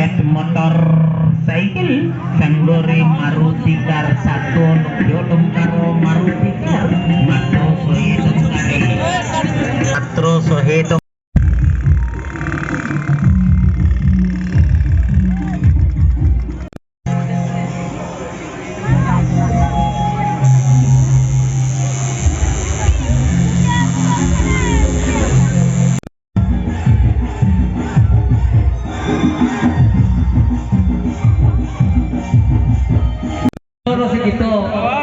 Chevrolet motor cycle sanggore Maruti car satu yodom karo Maruti car matro sohedom kare matro sohedom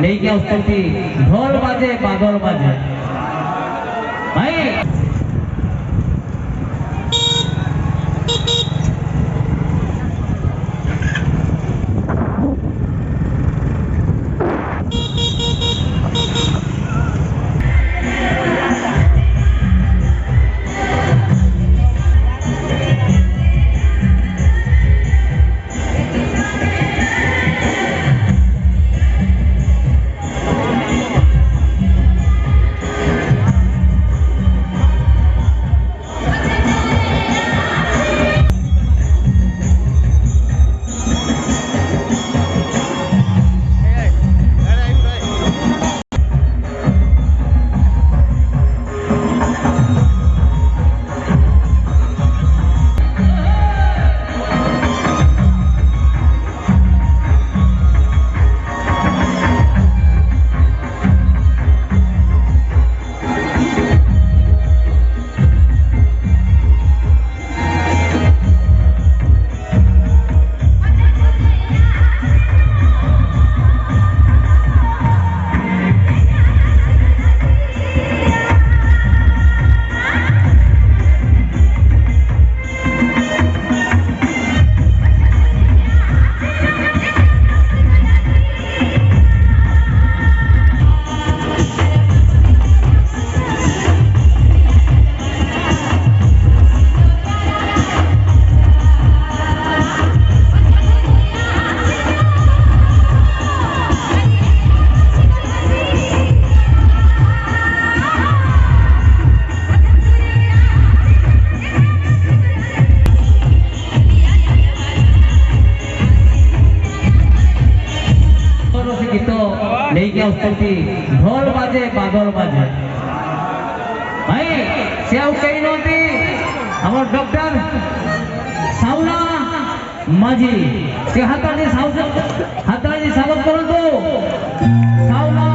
लेके उसकी ढोल बाजे बादल बाजे भाई लेके उसकी ढोल बाजे बादल बाजे भाई सेव कई नदी हमार डॉक्टर साउला माझी से हाताने हाताने स्वागत करंतु साउला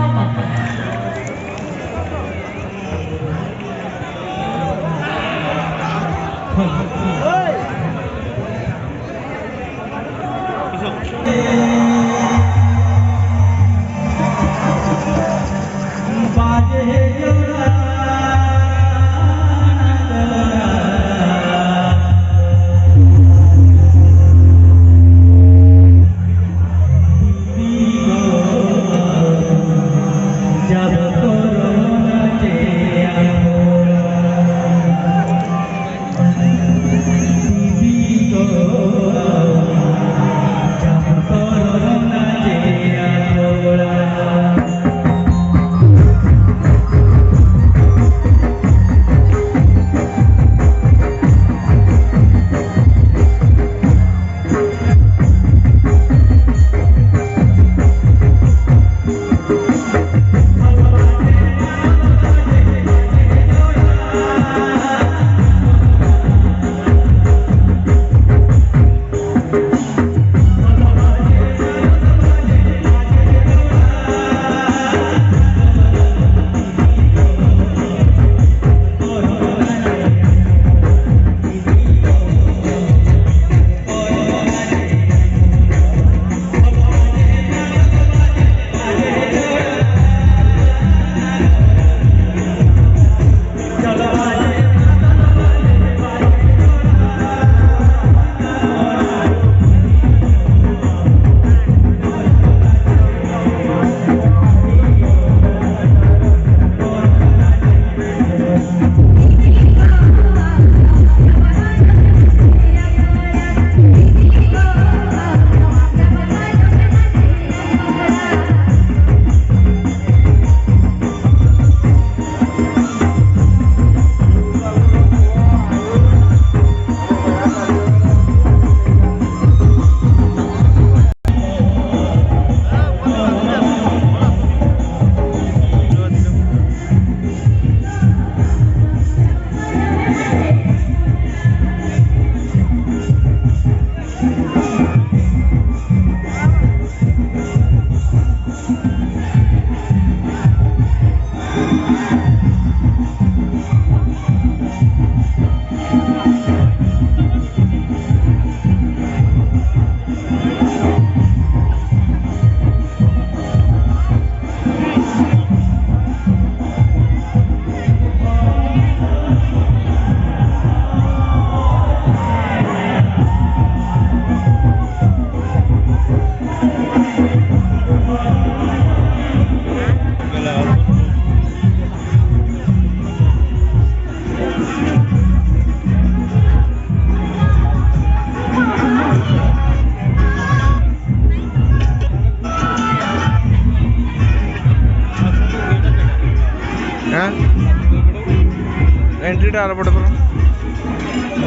ଆରପଟେ ପରା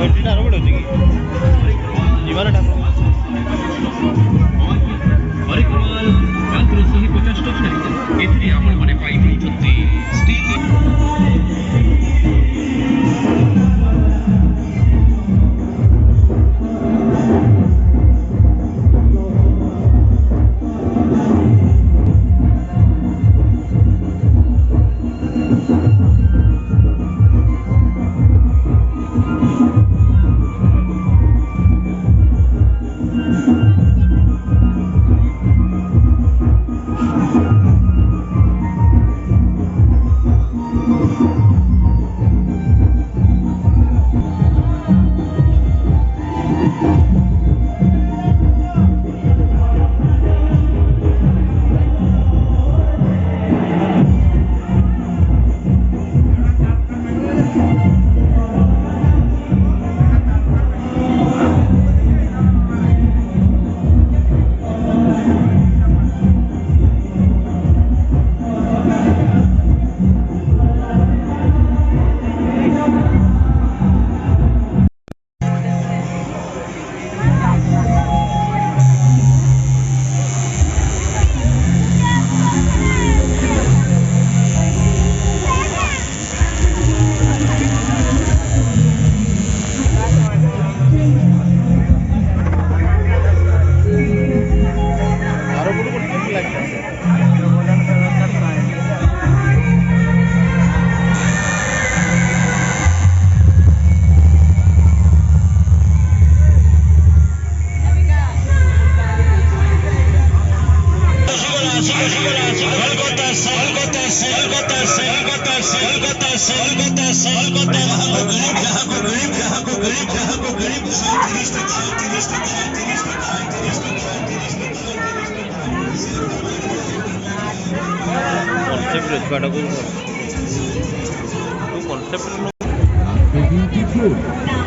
ଏଠିଟା ଆରପଟେ ଅଛି କି ଯିବାର ଠାକୁର ହରିକୁମାର ମାତ୍ର 150 ଟଙ୍କାରେ ଏଥିରେ ଆପଣମାନେ ପାଇପାରୁଛନ୍ତି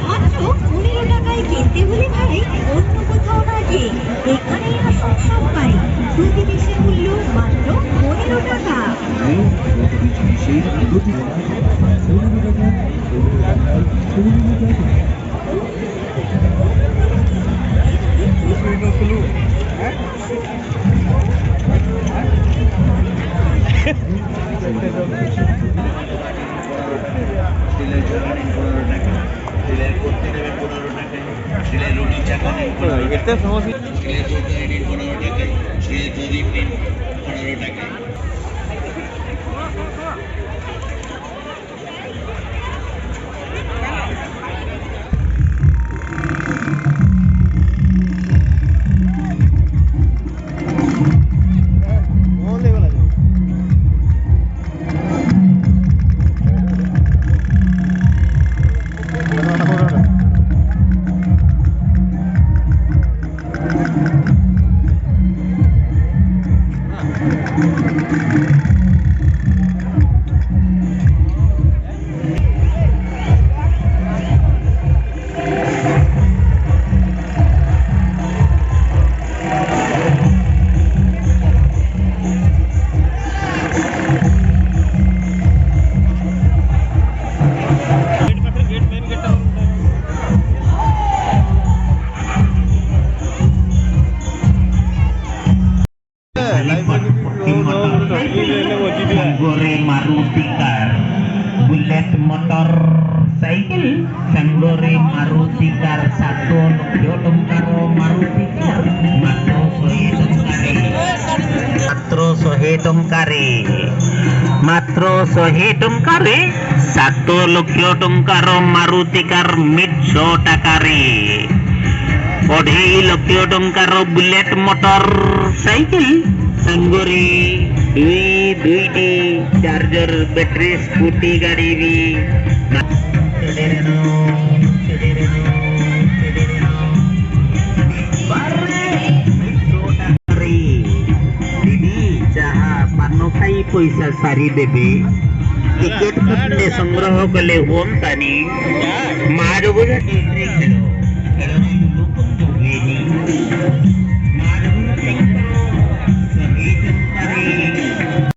মাত্র 15 টাকায় কিনতে হলে ভাই অন্য কোথাও না গিয়ে এখানেই আসুন সবাই। প্রতি পিসের মূল্য মাত্র 15 টাকা। এতে সমস্যা Sanggore Maruti Car, Bullet motor cycle, Sanggore Maruti Car, satu Yodom karo Maruti Car, matro sohedom kare, satu Yodom karo Maruti Car, mitso takare, odhei Yodom karo Bullet motor cycle, Sanggore दुईटी charger battery scooty गाड़ी भी चाहा पान खाई पैसा सारी देवे ticket संग्रह कले होम तानी मार